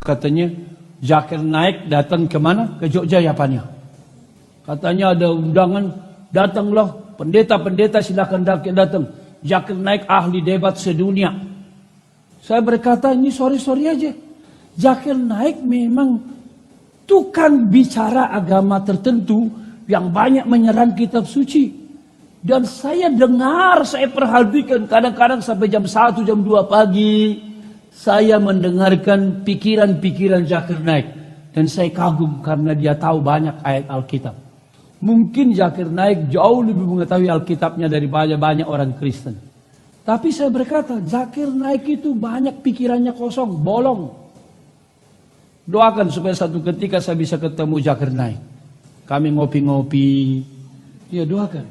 Katanya Zakir Naik datang kemana? Ke Jogja Yapanya. Katanya ada undangan, datanglah pendeta-pendeta, silakan datang. Zakir Naik ahli debat sedunia. Saya berkata ini sorry aja. Zakir Naik memang tukang bicara agama tertentu yang banyak menyerang kitab suci. Dan saya dengar, saya perhatikan kadang-kadang sampai jam 1, jam 2 pagi. Saya mendengarkan pikiran-pikiran Zakir Naik. Dan saya kagum karena dia tahu banyak ayat Alkitab. Mungkin Zakir Naik jauh lebih mengetahui Alkitabnya daripada banyak orang Kristen. Tapi saya berkata, Zakir Naik itu banyak pikirannya kosong, bolong. Doakan supaya satu ketika saya bisa ketemu Zakir Naik. Kami ngopi-ngopi. Ya doakan.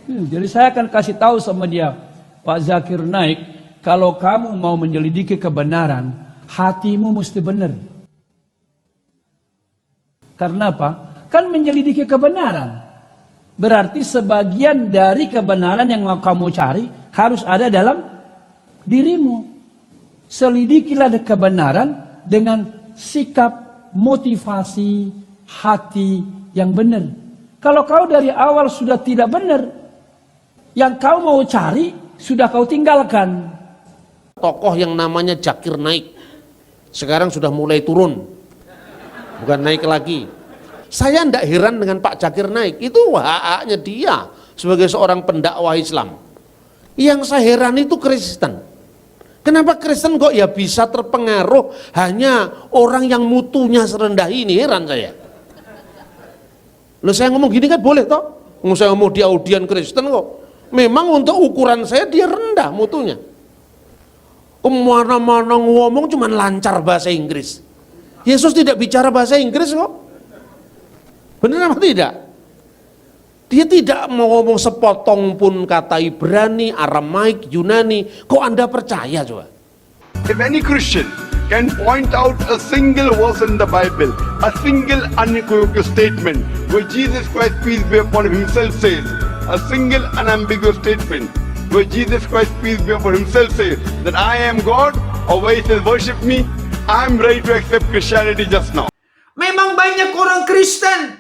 Jadi saya akan kasih tahu sama dia, Pak Zakir Naik, kalau kamu mau menyelidiki kebenaran, hatimu mesti benar. Karena apa? Kan menyelidiki kebenaran. Berarti sebagian dari kebenaran yang kamu cari harus ada dalam dirimu. Selidikilah kebenaran dengan sikap, motivasi, hati yang benar. Kalau kau dari awal sudah tidak benar, yang kau mau cari sudah kau tinggalkan. Tokoh yang namanya Zakir Naik sekarang sudah mulai turun, bukan naik lagi. Saya tidak heran dengan Pak Zakir Naik, itu haknya dia sebagai seorang pendakwah Islam. Yang saya heran itu Kristen. Kenapa Kristen kok ya bisa terpengaruh hanya orang yang mutunya serendah ini, heran saya. Loh, saya ngomong gini kan boleh toh? Saya ngomong di audien Kristen kok. Memang untuk ukuran saya dia rendah mutunya. Kemana-mana ngomong cuma lancar bahasa Inggris. Yesus tidak bicara bahasa Inggris kok. Benar apa tidak? Dia tidak mau ngomong sepotong pun kata Ibrani, Aramaik, Yunani. Kok Anda percaya coba? If any Christian can point out a single verse in the Bible, a single unequivocal statement where Jesus Christ, peace be upon him, himself says, a single unambiguous statement where Jesus Christ, peace be upon himself, says that I am God, or where he says worship me, I am ready to accept Christianity just now. Memang banyak orang Kristen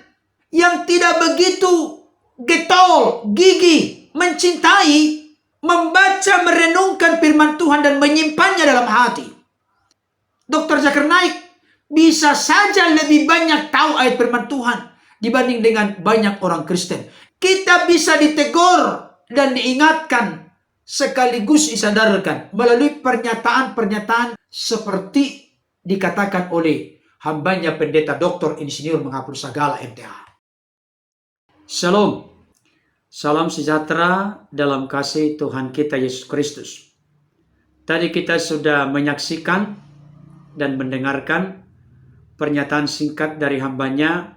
yang tidak begitu getol, gigih, mencintai, membaca, merenungkan firman Tuhan dan menyimpannya dalam hati. Dr. Zakir Naik bisa saja lebih banyak tahu ayat firman Tuhan dibanding dengan banyak orang Kristen. Kita bisa ditegur dan diingatkan sekaligus disadarkan melalui pernyataan-pernyataan seperti dikatakan oleh hambanya pendeta Dr. Insinyur Mangapul Sagala MTH. Shalom, salam sejahtera dalam kasih Tuhan kita Yesus Kristus. Tadi kita sudah menyaksikan dan mendengarkan pernyataan singkat dari hambanya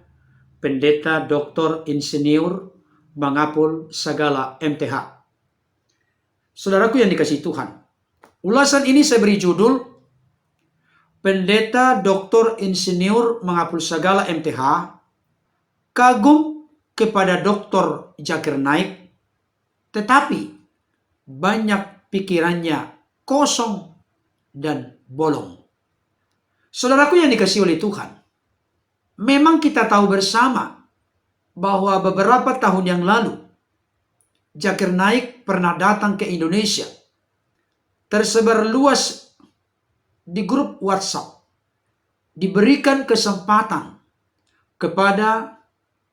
pendeta Dr. Insinyur Mangapul Sagala MTH. Saudaraku yang dikasihi Tuhan, ulasan ini saya beri judul Pendeta Dr. Insinyur Mangapul Sagala MTH kagum kepada Dr. Zakir Naik, tetapi banyak pikirannya kosong dan bolong. Saudaraku yang dikasihi oleh Tuhan, memang kita tahu bersama bahwa beberapa tahun yang lalu Zakir Naik pernah datang ke Indonesia, tersebar luas di grup WhatsApp, diberikan kesempatan kepada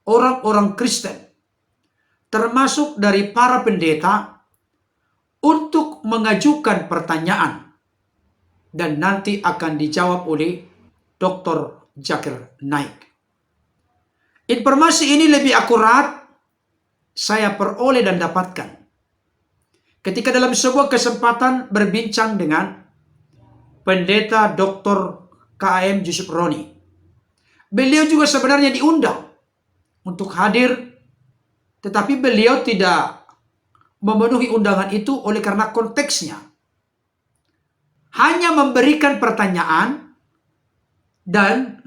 orang-orang Kristen, termasuk dari para pendeta, untuk mengajukan pertanyaan dan nanti akan dijawab oleh Dr. Zakir Naik. Informasi ini lebih akurat saya peroleh dan dapatkan ketika dalam sebuah kesempatan berbincang dengan pendeta Dr. KM Yusuf Roni. Beliau juga sebenarnya diundang untuk hadir, tetapi beliau tidak memenuhi undangan itu oleh karena konteksnya. Hanya memberikan pertanyaan dan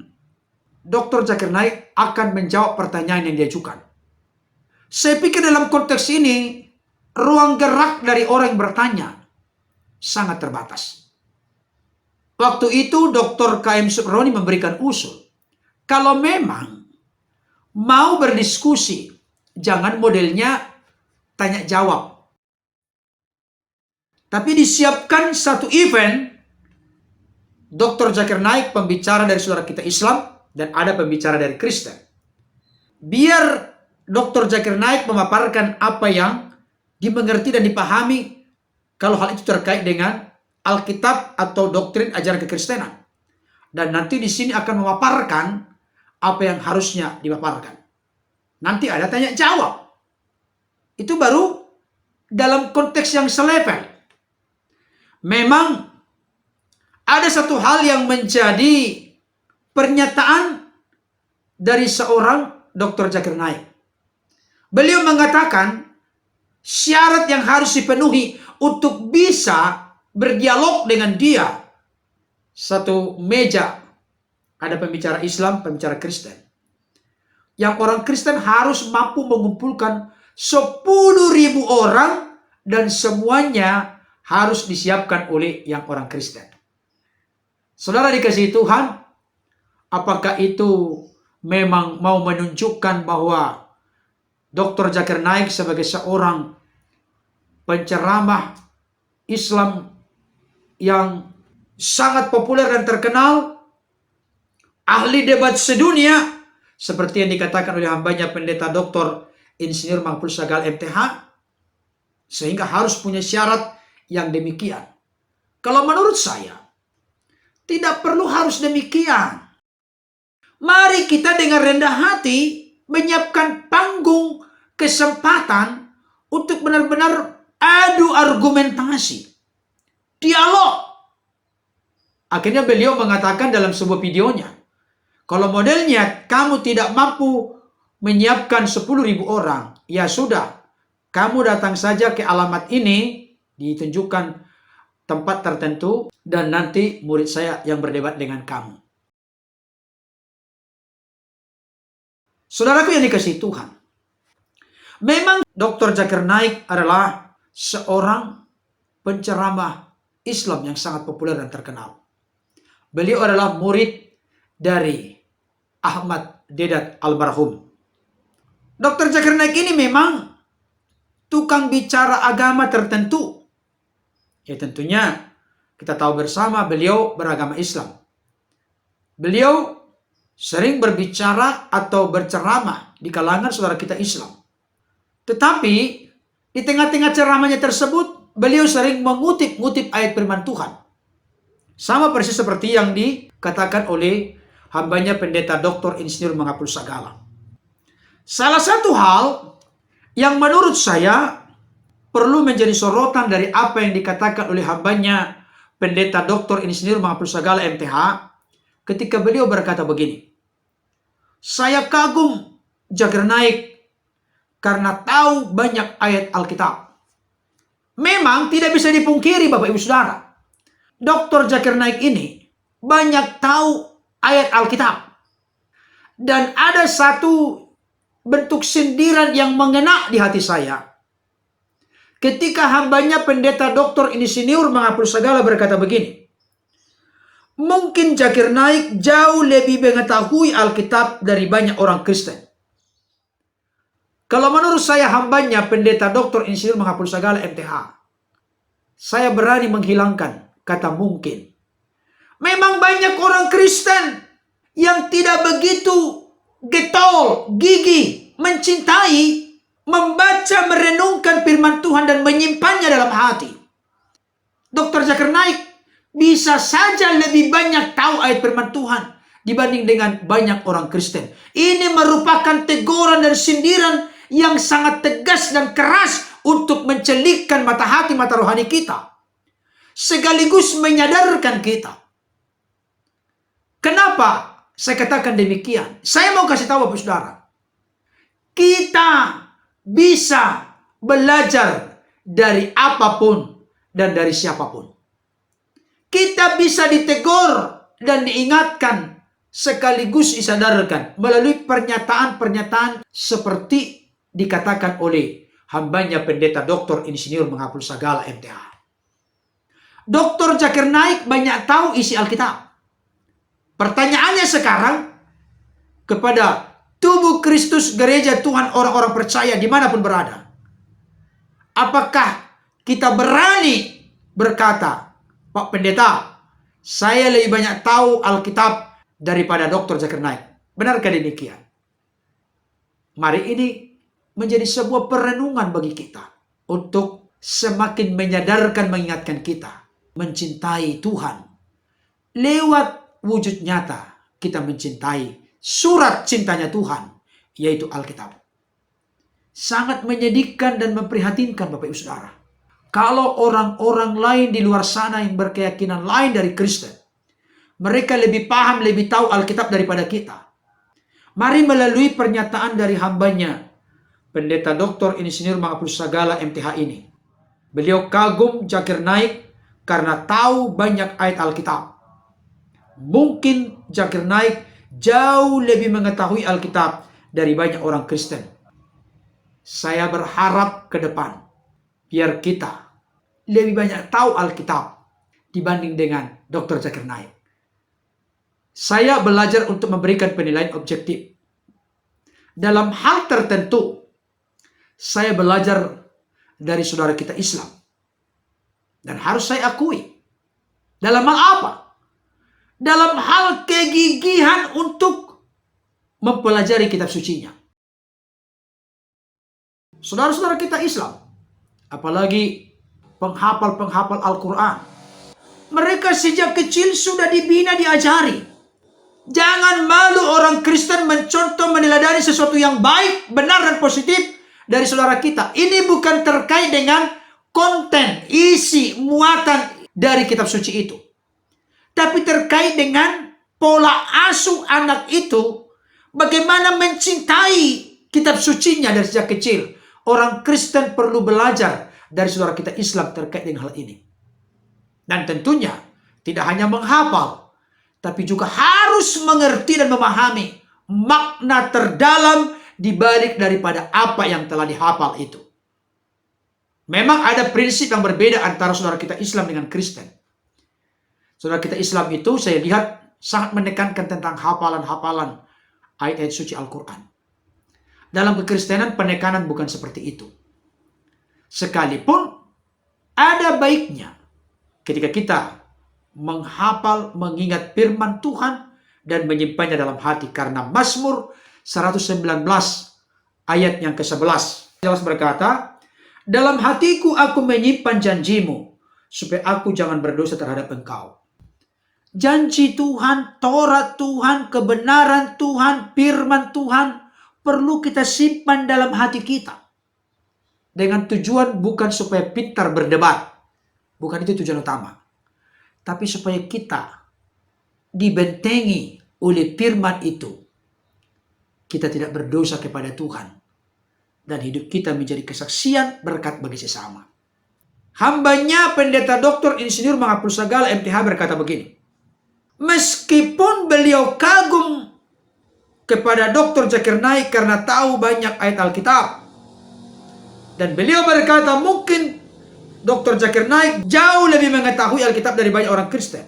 Dr. Zakir Naik akan menjawab pertanyaan yang diajukan. Saya pikir dalam konteks ini, ruang gerak dari orang yang bertanya sangat terbatas. Waktu itu Dr. KM Suproni memberikan usul. Kalau memang mau berdiskusi, jangan modelnya tanya jawab. Tapi disiapkan satu event, Dr. Zakir Naik pembicara dari saudara kita Islam, dan ada pembicara dari Kristen. Biar Dr. Zakir Naik memaparkan apa yang dimengerti dan dipahami kalau hal itu terkait dengan Alkitab atau doktrin ajaran kekristenan. Dan nanti di sini akan memaparkan apa yang harusnya dipaparkan. Nanti ada tanya jawab. Itu baru dalam konteks yang selevel. Memang ada satu hal yang menjadi pernyataan dari seorang Dr. Zakir Naik. Beliau mengatakan syarat yang harus dipenuhi untuk bisa berdialog dengan dia. Satu meja ada pembicara Islam, pembicara Kristen. Yang orang Kristen harus mampu mengumpulkan 10.000 orang dan semuanya harus disiapkan oleh yang orang Kristen. Saudara dikasihi Tuhan, apakah itu memang mau menunjukkan bahwa Dr. Zakir Naik sebagai seorang penceramah Islam yang sangat populer dan terkenal, ahli debat sedunia, seperti yang dikatakan oleh hambanya Pendeta Dr. Insinyur Mahfud Sagal MTH, sehingga harus punya syarat yang demikian? Kalau menurut saya, tidak perlu harus demikian. Mari kita dengan rendah hati menyiapkan panggung kesempatan untuk benar-benar adu argumentasi, dialog. Akhirnya beliau mengatakan dalam sebuah videonya, kalau modelnya kamu tidak mampu menyiapkan 10.000 orang, ya sudah, kamu datang saja ke alamat ini, ditunjukkan tempat tertentu, dan nanti murid saya yang berdebat dengan kamu. Saudaraku yang dikasihi Tuhan, memang Dr. Zakir Naik adalah seorang penceramah Islam yang sangat populer dan terkenal. Beliau adalah murid dari Ahmad Dedat almarhum. Dr. Zakir Naik ini memang tukang bicara agama tertentu. Ya tentunya kita tahu bersama beliau beragama Islam. Beliau sering berbicara atau berceramah di kalangan saudara kita Islam. Tetapi di tengah-tengah ceramahnya tersebut, beliau sering mengutip-ngutip ayat firman Tuhan. Sama persis seperti yang dikatakan oleh hambanya Pendeta Dr. Insinyur Mahfud Sagala. Salah satu hal yang menurut saya perlu menjadi sorotan dari apa yang dikatakan oleh hambanya Pendeta Dr. Insinyur Mahfud Sagala MTH, ketika beliau berkata begini, saya kagum Zakir Naik karena tahu banyak ayat Alkitab. Memang tidak bisa dipungkiri Bapak Ibu Saudara, Dr. Zakir Naik ini banyak tahu ayat Alkitab. Dan ada satu bentuk sindiran yang mengena di hati saya, ketika hambanya Pendeta Dr. Insinyur Mahfud Sagala berkata begini, mungkin Zakir Naik jauh lebih mengetahui Alkitab dari banyak orang Kristen. Kalau menurut saya hambanya Pendeta Dr. Insinyur Mahfud Sagala MTH, saya berani menghilangkan kata mungkin. Memang banyak orang Kristen yang tidak begitu getol, gigih, mencintai, membaca, merenungkan firman Tuhan dan menyimpannya dalam hati. Dr. Zakir Naik bisa saja lebih banyak tahu ayat firman Tuhan dibanding dengan banyak orang Kristen. Ini merupakan teguran dan sindiran yang sangat tegas dan keras untuk mencelikkan mata hati, mata rohani kita, sekaligus menyadarkan kita. Kenapa saya katakan demikian? Saya mau kasih tahu Bapak Saudara, kita bisa belajar dari apapun dan dari siapapun. Kita bisa ditegur dan diingatkan sekaligus disadarkan melalui pernyataan-pernyataan seperti dikatakan oleh hambanya Pendeta Dr. Insinyur Mahfud Sagala MTH. Dr. Zakir Naik banyak tahu isi Alkitab. Pertanyaannya sekarang kepada tubuh Kristus, gereja Tuhan, orang-orang percaya dimanapun berada. Apakah kita berani berkata, Pak Pendeta, saya lebih banyak tahu Alkitab daripada Dr. Zakir Naik. Benarkah demikian? Mari ini menjadi sebuah perenungan bagi kita untuk semakin menyadarkan, mengingatkan kita mencintai Tuhan. Lewat wujud nyata kita mencintai surat cintanya Tuhan, yaitu Alkitab. Sangat menyedihkan dan memprihatinkan Bapak Ibu Saudara, kalau orang-orang lain di luar sana yang berkeyakinan lain dari Kristen, mereka lebih paham, lebih tahu Alkitab daripada kita. Mari melalui pernyataan dari hambanya, Pendeta Dr. Insinyur Mangapul Sagala MTH ini. Beliau kagum Zakir Naik karena tahu banyak ayat Alkitab. Mungkin Zakir Naik jauh lebih mengetahui Alkitab dari banyak orang Kristen. Saya berharap ke depan, biar kita lebih banyak tahu Alkitab dibanding dengan Dr. Zakir Naik. Saya belajar untuk memberikan penilaian objektif. Dalam hal tertentu, saya belajar dari saudara kita Islam. Dan harus saya akui. Dalam hal apa? Dalam hal kegigihan untuk mempelajari kitab sucinya. Saudara-saudara kita Islam, apalagi penghafal-penghafal Al-Quran, mereka sejak kecil sudah dibina, diajari. Jangan malu orang Kristen mencontoh, meneladani sesuatu yang baik, benar, dan positif dari saudara kita. Ini bukan terkait dengan konten, isi, muatan dari kitab suci itu. Tapi terkait dengan pola asuh anak itu, bagaimana mencintai kitab sucinya dari sejak kecil. Orang Kristen perlu belajar dari saudara kita Islam terkait dengan hal ini. Dan tentunya tidak hanya menghafal, tapi juga harus mengerti dan memahami makna terdalam di balik daripada apa yang telah dihafal itu. Memang ada prinsip yang berbeda antara saudara kita Islam dengan Kristen. Saudara kita Islam itu saya lihat sangat menekankan tentang hafalan-hafalan ayat-ayat suci Al-Quran. Dalam kekristenan penekanan bukan seperti itu. Sekalipun ada baiknya ketika kita menghafal, mengingat firman Tuhan dan menyimpannya dalam hati, karena Mazmur 119 ayat yang ke-11 jelas berkata, dalam hatiku aku menyimpan janjimu supaya aku jangan berdosa terhadap engkau. Janji Tuhan, Taurat Tuhan, kebenaran Tuhan, firman Tuhan perlu kita simpan dalam hati kita. Dengan tujuan bukan supaya pintar berdebat. Bukan itu tujuan utama. Tapi supaya kita dibentengi oleh firman itu. Kita tidak berdosa kepada Tuhan. Dan hidup kita menjadi kesaksian berkat bagi sesama. Hambanya Pendeta Dr. Insinyur Mangapul Sagala MTH berkata begini. Meskipun beliau kagum kepada Dr. Zakir Naik karena tahu banyak ayat Alkitab. Dan beliau berkata mungkin Dr. Zakir Naik jauh lebih mengetahui Alkitab dari banyak orang Kristen.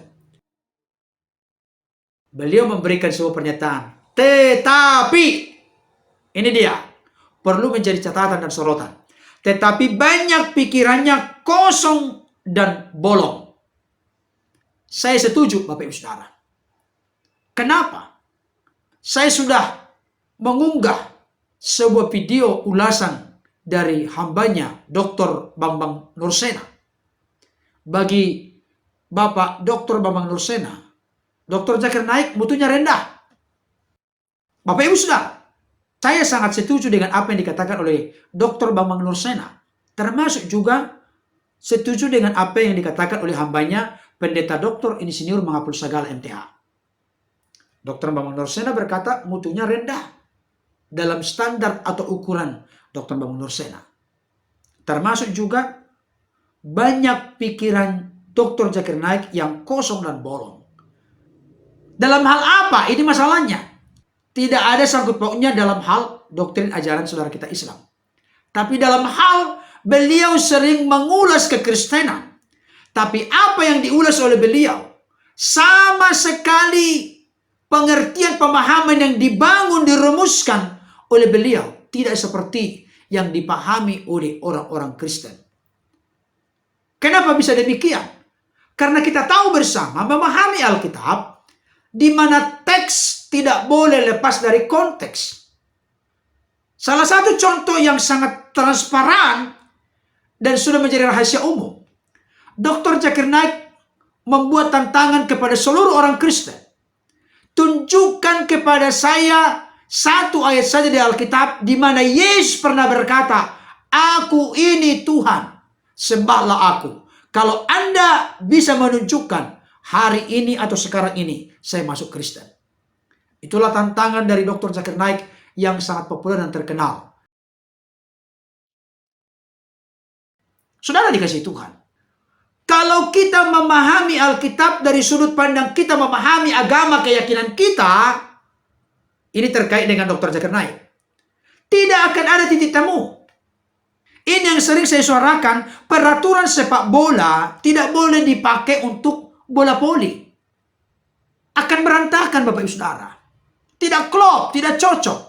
Beliau memberikan sebuah pernyataan. Tetapi, ini dia, perlu menjadi catatan dan sorotan. Tetapi banyak pikirannya kosong dan bolong. Saya setuju Bapak Ibu Saudara. Kenapa? Saya sudah mengunggah sebuah video ulasan dari hambanya Dr. Bambang Nursena. Bagi Bapak Dr. Bambang Nursena, Dr. Zakir Naik mutunya rendah. Bapak Ibu Saudara, saya sangat setuju dengan apa yang dikatakan oleh Dr. Bambang Nursena. Termasuk juga setuju dengan apa yang dikatakan oleh hambanya Pendeta Dr. Insinyur Mangapul Sagala MTH. Dr. Bambang Nursena berkata mutunya rendah dalam standar atau ukuran Dr. Bambang Nursena. Termasuk juga banyak pikiran Dr. Zakir Naik yang kosong dan bolong. Dalam hal apa ini masalahnya? Tidak ada sangkut pautnya dalam hal doktrin ajaran saudara kita Islam. Tapi dalam hal beliau sering mengulas kekristenan. Tapi apa yang diulas oleh beliau, sama sekali pengertian pemahaman yang dibangun, dirumuskan oleh beliau tidak seperti yang dipahami oleh orang-orang Kristen. Kenapa bisa demikian? Karena kita tahu bersama memahami Alkitab, di mana teks tidak boleh lepas dari konteks. Salah satu contoh yang sangat transparan dan sudah menjadi rahasia umum, Dr. Zakir Naik membuat tantangan kepada seluruh orang Kristen. Tunjukkan kepada saya satu ayat saja di Alkitab di mana Yesus pernah berkata, "Aku ini Tuhan, sembahlah aku." Kalau Anda bisa menunjukkan hari ini atau sekarang ini, saya masuk Kristen. Itulah tantangan dari Dr. Zakir Naik yang sangat populer dan terkenal. Saudara dikasih Tuhan, kalau kita memahami Alkitab dari sudut pandang kita memahami agama keyakinan kita, ini terkait dengan Dr. Zakir Naik, tidak akan ada titik temu. Ini yang sering saya suarakan, peraturan sepak bola tidak boleh dipakai untuk bola voli. Akan berantakan Bapak Ibu Saudara. Tidak klop, tidak cocok.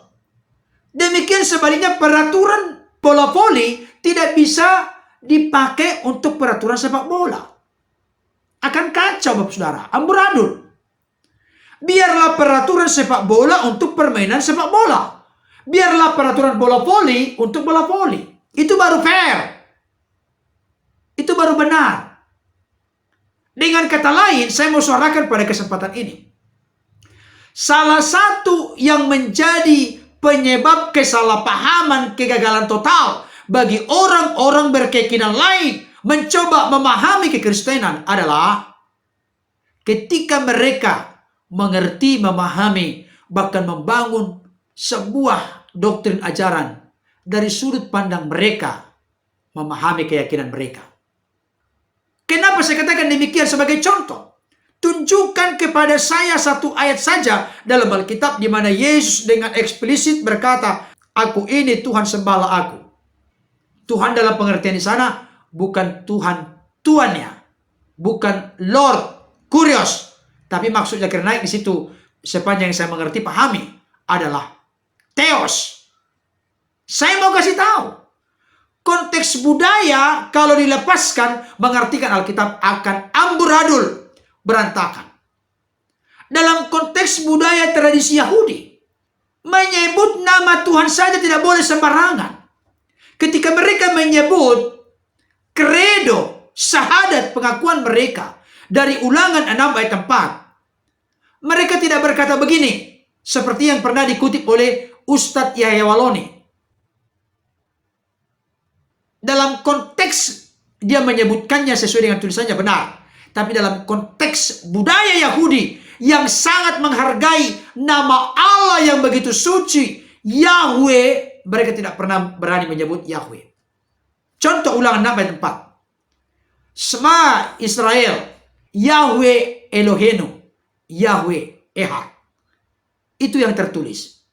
Demikian sebaliknya peraturan bola voli tidak bisa dipakai untuk peraturan sepak bola. Akan kacau Bapak Saudara, amburadul. Biarlah peraturan sepak bola untuk permainan sepak bola. Biarlah peraturan bola voli untuk bola voli. Itu baru fair. Itu baru benar. Dengan kata lain, saya mau suarakan pada kesempatan ini, salah satu yang menjadi penyebab kesalahpahaman, kegagalan total bagi orang-orang berkeyakinan lain mencoba memahami kekristenan adalah ketika mereka mengerti, memahami, bahkan membangun sebuah doktrin ajaran dari sudut pandang mereka memahami keyakinan mereka. Kenapa saya katakan demikian sebagai contoh? Tunjukkan kepada saya satu ayat saja dalam Alkitab di mana Yesus dengan eksplisit berkata, "Aku ini Tuhan, sembahlah aku." Tuhan dalam pengertian di sana bukan Tuhan tuannya, bukan Lord Kurios, tapi maksud Zakir Naik di situ sepanjang yang saya mengerti pahami adalah Theos. Saya mau kasih tahu, konteks budaya kalau dilepaskan mengartikan Alkitab akan amburadul, berantakan. Dalam konteks budaya tradisi Yahudi, menyebut nama Tuhan saja tidak boleh sembarangan. Ketika mereka menyebut kredo, syahadat, pengakuan mereka dari Ulangan 6 ayat 4, mereka tidak berkata begini, seperti yang pernah dikutip oleh Ustadz Yahya Waloni. Dalam konteks dia menyebutkannya sesuai dengan tulisannya benar. Tapi dalam konteks budaya Yahudi yang sangat menghargai nama Allah yang begitu suci, Yahweh, mereka tidak pernah berani menyebut Yahweh. Contoh Ulangan 6 ayat 4. Shema Israel, Yahweh Eloheinu, Yahweh Ehad. Itu yang tertulis.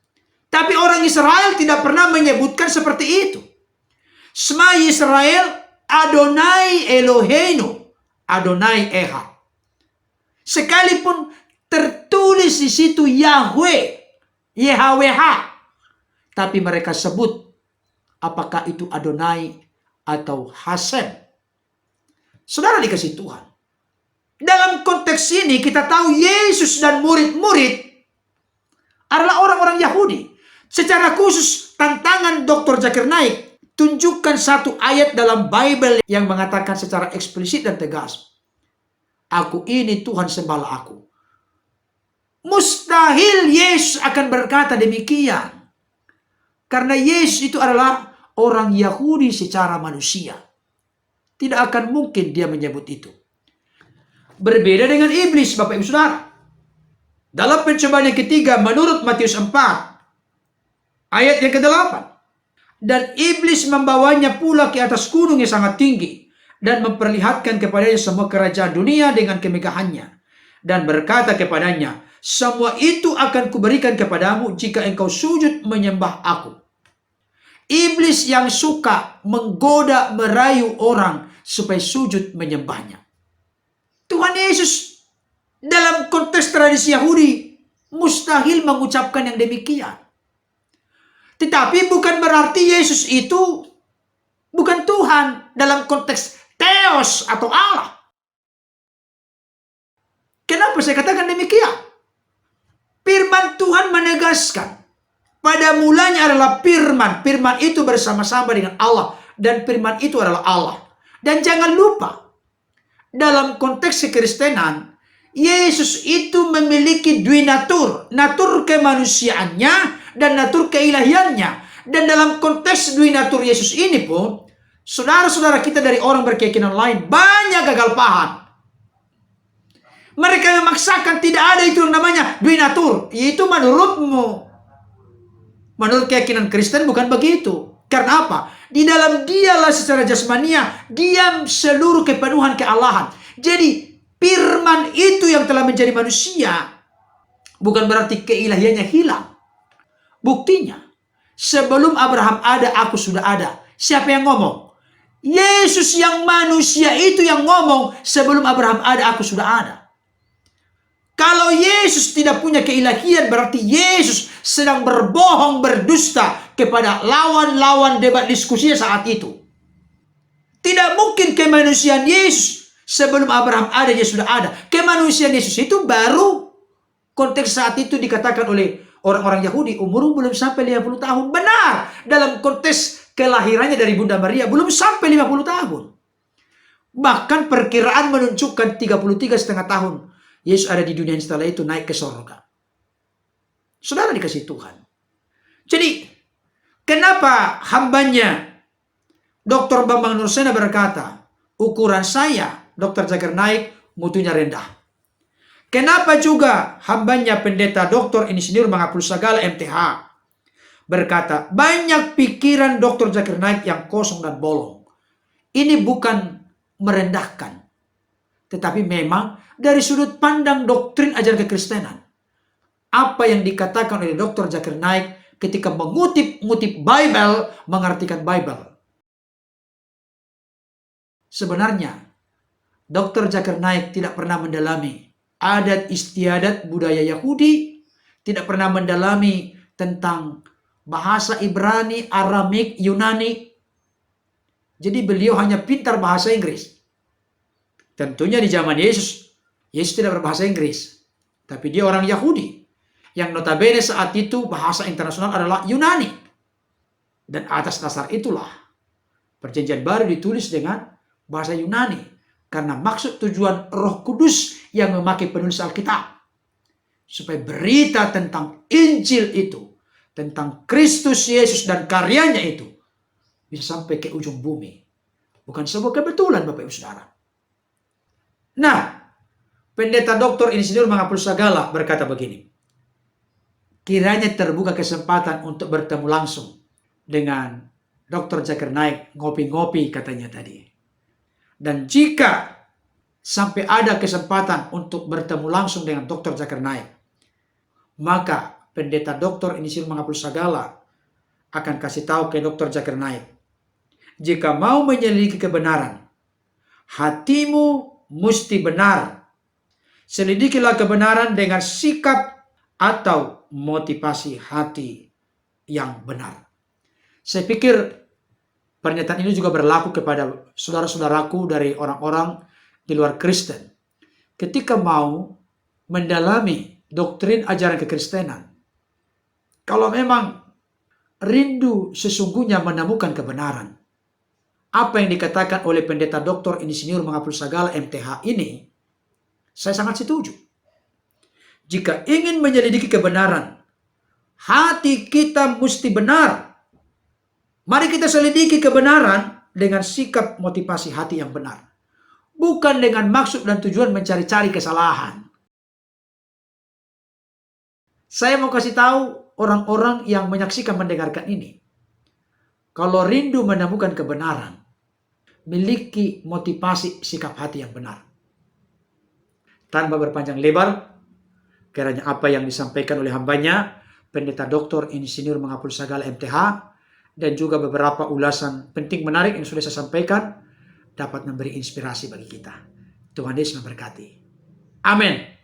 Tapi orang Israel tidak pernah menyebutkan seperti itu. Shema Israel, Adonai Eloheinu, Adonai Ehad. Sekalipun tertulis di situ Yahweh, YHWH, tapi mereka sebut apakah itu Adonai atau Hasem. Saudara dikasih Tuhan, dalam konteks ini kita tahu Yesus dan murid-murid adalah orang-orang Yahudi. Secara khusus tantangan Dr. Zakir Naik, tunjukkan satu ayat dalam Bible yang mengatakan secara eksplisit dan tegas, "Aku ini Tuhan, sembahlah aku." Mustahil Yesus akan berkata demikian. Karena Yesus itu adalah orang Yahudi secara manusia. Tidak akan mungkin dia menyebut itu. Berbeda dengan iblis, Bapak Ibu Saudara. Dalam pencobaan yang ketiga, menurut Matius 4, ayat yang ke-8. Dan iblis membawanya pula ke atas gunung yang sangat tinggi dan memperlihatkan kepadanya semua kerajaan dunia dengan kemegahannya, dan berkata kepadanya, "Semua itu akan kuberikan kepadamu jika engkau sujud menyembah aku." Iblis yang suka menggoda, merayu orang supaya sujud menyembahnya. Tuhan Yesus dalam konteks tradisi Yahudi mustahil mengucapkan yang demikian. Tetapi bukan berarti Yesus itu bukan Tuhan dalam konteks Theos atau Allah. Kenapa saya katakan demikian? Firman Tuhan menegaskan, pada mulanya adalah firman. Firman itu bersama-sama dengan Allah. Dan firman itu adalah Allah. Dan jangan lupa, dalam konteks kekristenan, Yesus itu memiliki dua natur. Natur kemanusiaannya dan natur keilahiannya. Dan dalam konteks dua natur Yesus ini pun, saudara-saudara kita dari orang berkeyakinan lain banyak gagal paham. Mereka memaksakan tidak ada itu yang namanya dua natur. Itu menurutmu. Menurut keyakinan Kristen bukan begitu. Karena apa? Di dalam dialah secara jasmania diam seluruh kepenuhan keallahan. Jadi firman itu yang telah menjadi manusia bukan berarti keilahiannya hilang. Buktinya, sebelum Abraham ada, aku sudah ada. Siapa yang ngomong? Yesus yang manusia itu yang ngomong, sebelum Abraham ada, aku sudah ada. Kalau Yesus tidak punya keilahian, berarti Yesus sedang berbohong, berdusta kepada lawan-lawan debat diskusinya saat itu. Tidak mungkin kemanusiaan Yesus sebelum Abraham ada, dia sudah ada. Kemanusiaan Yesus itu baru konteks saat itu dikatakan oleh orang-orang Yahudi, umur belum sampai 50 tahun. Benar, dalam konteks kelahirannya dari Bunda Maria belum sampai 50 tahun. Bahkan perkiraan menunjukkan 33,5 tahun Yesus ada di dunia, setelah itu naik ke surga. Saudara dikasih Tuhan. Jadi, kenapa hambanya Dr. Bambang Nursena berkata, ukuran saya, Dr. Zakir Naik, mutunya rendah. Kenapa juga hambanya pendeta Dr. Insinyur Mangapul Sagala MTH berkata, banyak pikiran Dr. Zakir Naik yang kosong dan bolong. Ini bukan merendahkan, tetapi memang dari sudut pandang doktrin ajaran kekristenan, apa yang dikatakan oleh Dr. Zakir Naik ketika mengutip Bible, mengartikan Bible. Sebenarnya, Dr. Zakir Naik tidak pernah mendalami adat istiadat budaya Yahudi, tidak pernah mendalami tentang bahasa Ibrani, Aramik, Yunani. Jadi beliau hanya pintar bahasa Inggris. Tentunya di zaman Yesus tidak berbahasa Inggris. Tapi dia orang Yahudi. Yang notabene saat itu bahasa internasional adalah Yunani. Dan atas dasar itulah Perjanjian Baru ditulis dengan bahasa Yunani. Karena maksud tujuan Roh Kudus yang memakai penulis Alkitab. Supaya berita tentang Injil itu, tentang Kristus Yesus dan karyanya itu, bisa sampai ke ujung bumi. Bukan sebuah kebetulan Bapak Ibu Saudara. Nah, Pendeta Dr. Insinyur Mangapul Sagala berkata begini. Kiranya terbuka kesempatan untuk bertemu langsung dengan Dr. Zakir Naik, ngopi-ngopi katanya tadi. Dan jika sampai ada kesempatan untuk bertemu langsung dengan Dr. Zakir Naik, maka Pendeta Dr. Insinyur Mangapul Sagala akan kasih tahu ke Dr. Zakir Naik, jika mau menyelidiki kebenaran, hatimu mesti benar. Selidikilah kebenaran dengan sikap atau motivasi hati yang benar. Saya pikir pernyataan ini juga berlaku kepada saudara-saudaraku dari orang-orang di luar Kristen. Ketika mau mendalami doktrin ajaran kekristenan, kalau memang rindu sesungguhnya menemukan kebenaran, apa yang dikatakan oleh Pendeta Dr. Insinyur Mangapul Sagala MTH ini, saya sangat setuju. Jika ingin menyelidiki kebenaran, hati kita mesti benar. Mari kita selidiki kebenaran dengan sikap motivasi hati yang benar. Bukan dengan maksud dan tujuan mencari-cari kesalahan. Saya mau kasih tahu orang-orang yang menyaksikan mendengarkan ini. Kalau rindu menemukan kebenaran, miliki motivasi sikap hati yang benar. Tanpa berpanjang lebar, kiranya apa yang disampaikan oleh hambanya, Pendeta Dr. Insinyur Mangapul Sagala MTH, dan juga beberapa ulasan penting menarik yang sudah saya sampaikan, dapat memberi inspirasi bagi kita. Tuhan Yesus memberkati. Amin.